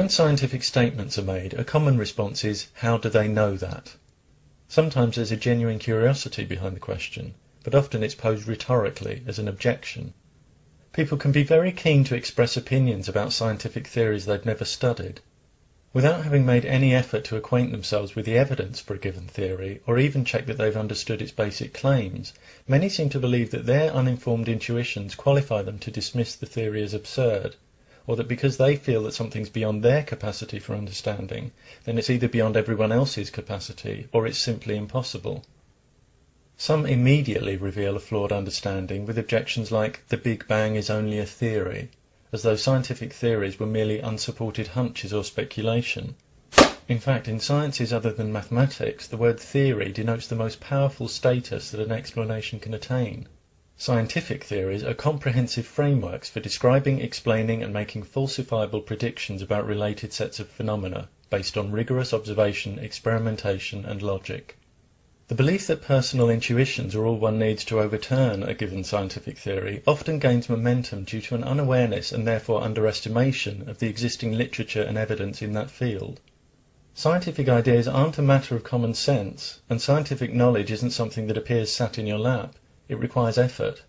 When scientific statements are made, a common response is, how do they know that? Sometimes there's a genuine curiosity behind the question, but often it's posed rhetorically as an objection. People can be very keen to express opinions about scientific theories they've never studied. Without having made any effort to acquaint themselves with the evidence for a given theory, or even check that they've understood its basic claims, many seem to believe that their uninformed intuitions qualify them to dismiss the theory as absurd, or that because they feel that something's beyond their capacity for understanding, then it's either beyond everyone else's capacity, or it's simply impossible. Some immediately reveal a flawed understanding with objections like, the Big Bang is only a theory, as though scientific theories were merely unsupported hunches or speculation. In fact, in sciences other than mathematics, the word theory denotes the most powerful status that an explanation can attain. Scientific theories are comprehensive frameworks for describing, explaining and making falsifiable predictions about related sets of phenomena, based on rigorous observation, experimentation and logic. The belief that personal intuitions are all one needs to overturn a given scientific theory often gains momentum due to an unawareness and therefore underestimation of the existing literature and evidence in that field. Scientific ideas aren't a matter of common sense, and scientific knowledge isn't something that appears sat in your lap. It requires effort.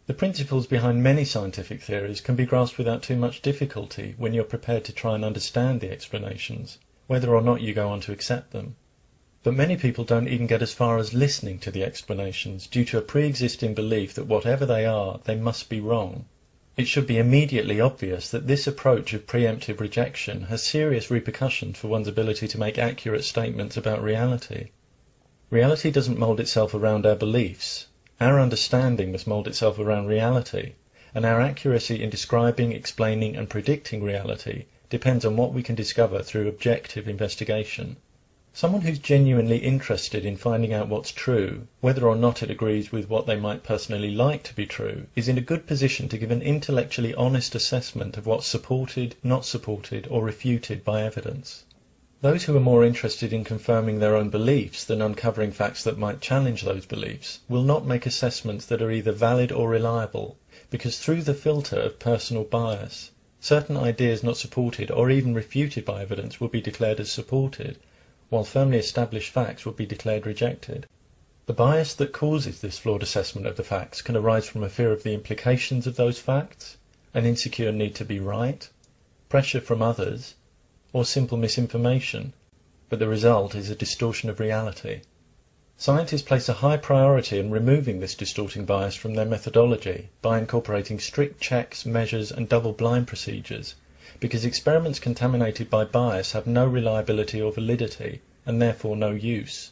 The principles behind many scientific theories can be grasped without too much difficulty when you're prepared to try and understand the explanations, whether or not you go on to accept them. But many people don't even get as far as listening to the explanations due to a pre-existing belief that whatever they are, they must be wrong. It should be immediately obvious that this approach of preemptive rejection has serious repercussions for one's ability to make accurate statements about reality. Reality doesn't mould itself around our beliefs. Our understanding must mould itself around reality, and our accuracy in describing, explaining and predicting reality depends on what we can discover through objective investigation. Someone who's genuinely interested in finding out what's true, whether or not it agrees with what they might personally like to be true, is in a good position to give an intellectually honest assessment of what's supported, not supported, or refuted by evidence. Those who are more interested in confirming their own beliefs than uncovering facts that might challenge those beliefs will not make assessments that are either valid or reliable, because through the filter of personal bias, certain ideas not supported or even refuted by evidence will be declared as supported, while firmly established facts will be declared rejected. The bias that causes this flawed assessment of the facts can arise from a fear of the implications of those facts, an insecure need to be right, pressure from others, or simple misinformation, but the result is a distortion of reality. Scientists place a high priority in removing this distorting bias from their methodology by incorporating strict checks, measures and double-blind procedures, because experiments contaminated by bias have no reliability or validity, and therefore no use.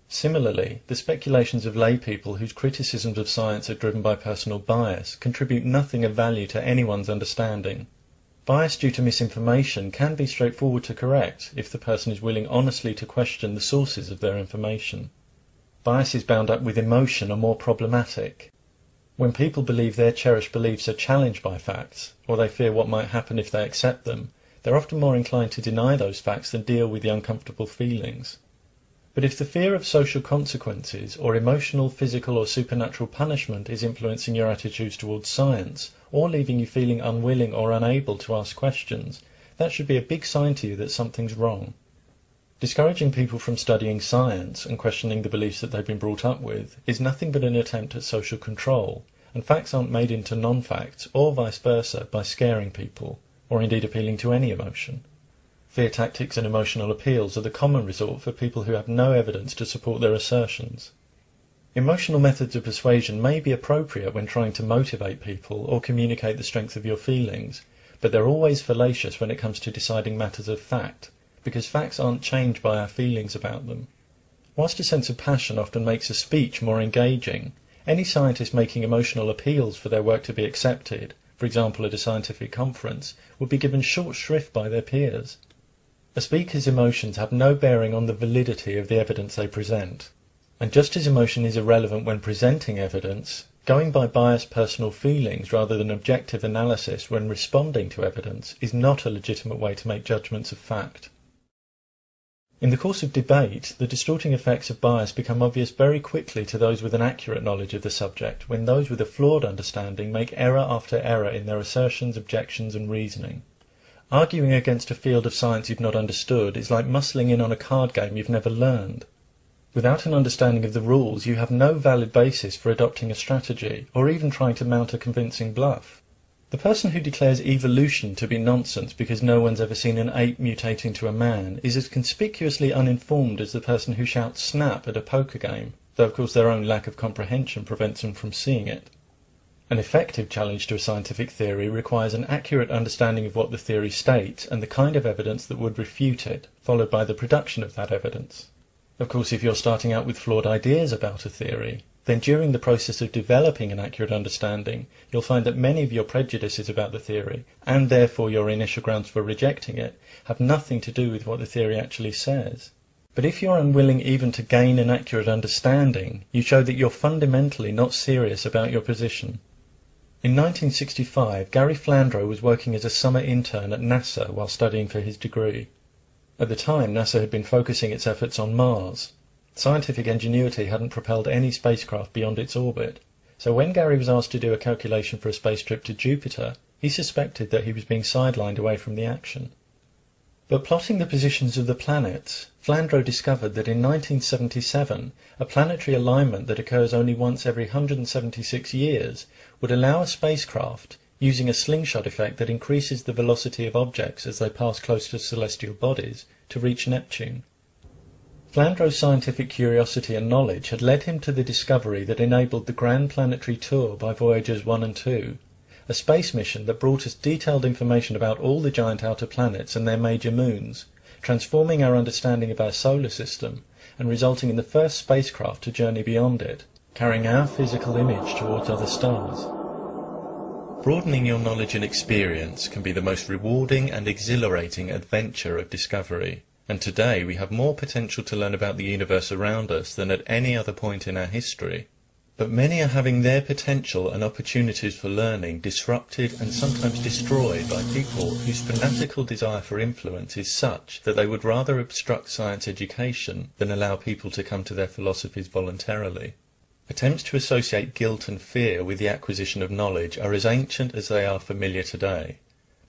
Similarly, the speculations of lay people whose criticisms of science are driven by personal bias contribute nothing of value to anyone's understanding. Bias due to misinformation can be straightforward to correct if the person is willing honestly to question the sources of their information. Biases bound up with emotion are more problematic. When people believe their cherished beliefs are challenged by facts, or they fear what might happen if they accept them, they're often more inclined to deny those facts than deal with the uncomfortable feelings. But if the fear of social consequences, or emotional, physical or supernatural punishment is influencing your attitudes towards science, or leaving you feeling unwilling or unable to ask questions, that should be a big sign to you that something's wrong. Discouraging people from studying science and questioning the beliefs that they've been brought up with is nothing but an attempt at social control, and facts aren't made into non-facts, or vice versa, by scaring people, or indeed appealing to any emotion. Fear tactics and emotional appeals are the common resort for people who have no evidence to support their assertions. Emotional methods of persuasion may be appropriate when trying to motivate people or communicate the strength of your feelings, but they're always fallacious when it comes to deciding matters of fact, because facts aren't changed by our feelings about them. Whilst a sense of passion often makes a speech more engaging, any scientist making emotional appeals for their work to be accepted, for example at a scientific conference, would be given short shrift by their peers. A speaker's emotions have no bearing on the validity of the evidence they present. And just as emotion is irrelevant when presenting evidence, going by biased personal feelings rather than objective analysis when responding to evidence is not a legitimate way to make judgments of fact. In the course of debate, the distorting effects of bias become obvious very quickly to those with an accurate knowledge of the subject, when those with a flawed understanding make error after error in their assertions, objections and reasoning. Arguing against a field of science you've not understood is like muscling in on a card game you've never learned. Without an understanding of the rules, you have no valid basis for adopting a strategy, or even trying to mount a convincing bluff. The person who declares evolution to be nonsense because no one's ever seen an ape mutate into a man is as conspicuously uninformed as the person who shouts snap at a poker game, though of course their own lack of comprehension prevents them from seeing it. An effective challenge to a scientific theory requires an accurate understanding of what the theory states and the kind of evidence that would refute it, followed by the production of that evidence. Of course, if you're starting out with flawed ideas about a theory, then during the process of developing an accurate understanding, you'll find that many of your prejudices about the theory, and therefore your initial grounds for rejecting it, have nothing to do with what the theory actually says. But if you're unwilling even to gain an accurate understanding, you show that you're fundamentally not serious about your position. In 1965, Gary Flandro was working as a summer intern at NASA while studying for his degree. At the time, NASA had been focusing its efforts on Mars. Scientific ingenuity hadn't propelled any spacecraft beyond its orbit, so when Gary was asked to do a calculation for a space trip to Jupiter, he suspected that he was being sidelined away from the action. But plotting the positions of the planets, Flandro discovered that in 1977, a planetary alignment that occurs only once every 176 years would allow a spacecraft, using a slingshot effect that increases the velocity of objects as they pass close to celestial bodies, to reach Neptune. Flandro's scientific curiosity and knowledge had led him to the discovery that enabled the Grand Planetary Tour by Voyagers 1 and 2, a space mission that brought us detailed information about all the giant outer planets and their major moons, transforming our understanding of our solar system and resulting in the first spacecraft to journey beyond it, carrying our physical image towards other stars. Broadening your knowledge and experience can be the most rewarding and exhilarating adventure of discovery, and today we have more potential to learn about the universe around us than at any other point in our history. But many are having their potential and opportunities for learning disrupted and sometimes destroyed by people whose fanatical desire for influence is such that they would rather obstruct science education than allow people to come to their philosophies voluntarily. Attempts to associate guilt and fear with the acquisition of knowledge are as ancient as they are familiar today.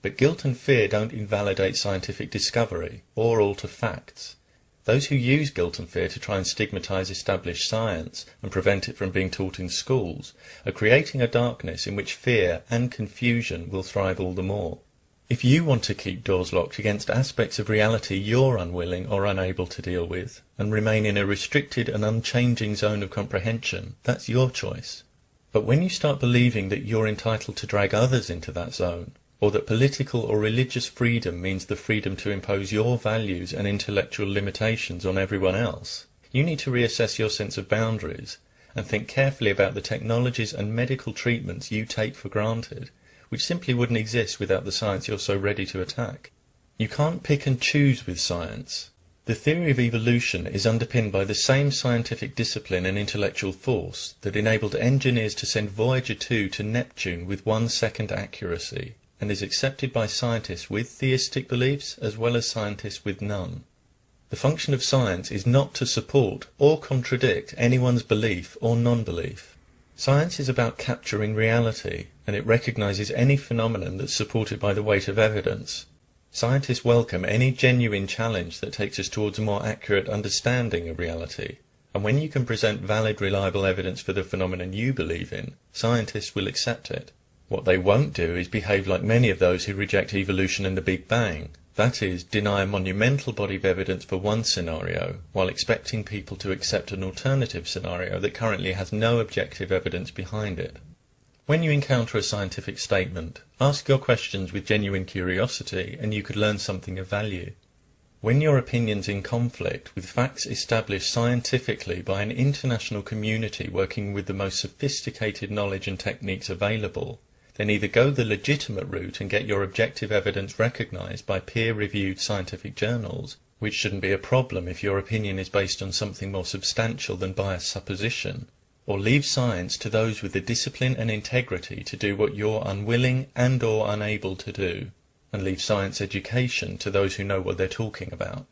But guilt and fear don't invalidate scientific discovery or alter facts. Those who use guilt and fear to try and stigmatize established science and prevent it from being taught in schools are creating a darkness in which fear and confusion will thrive all the more. If you want to keep doors locked against aspects of reality you're unwilling or unable to deal with, and remain in a restricted and unchanging zone of comprehension, that's your choice. But when you start believing that you're entitled to drag others into that zone, or that political or religious freedom means the freedom to impose your values and intellectual limitations on everyone else, you need to reassess your sense of boundaries and think carefully about the technologies and medical treatments you take for granted, which simply wouldn't exist without the science you're so ready to attack. You can't pick and choose with science. The theory of evolution is underpinned by the same scientific discipline and intellectual force that enabled engineers to send Voyager 2 to Neptune with 1 second accuracy, and is accepted by scientists with theistic beliefs as well as scientists with none. The function of science is not to support or contradict anyone's belief or non-belief. Science is about capturing reality, and it recognizes any phenomenon that's supported by the weight of evidence. Scientists welcome any genuine challenge that takes us towards a more accurate understanding of reality, and when you can present valid, reliable evidence for the phenomenon you believe in, scientists will accept it. What they won't do is behave like many of those who reject evolution and the Big Bang, that is, deny a monumental body of evidence for one scenario, while expecting people to accept an alternative scenario that currently has no objective evidence behind it. When you encounter a scientific statement, ask your questions with genuine curiosity and you could learn something of value. When your opinion's in conflict with facts established scientifically by an international community working with the most sophisticated knowledge and techniques available, then either go the legitimate route and get your objective evidence recognized by peer-reviewed scientific journals, which shouldn't be a problem if your opinion is based on something more substantial than biased supposition, or leave science to those with the discipline and integrity to do what you're unwilling and or unable to do, and leave science education to those who know what they're talking about.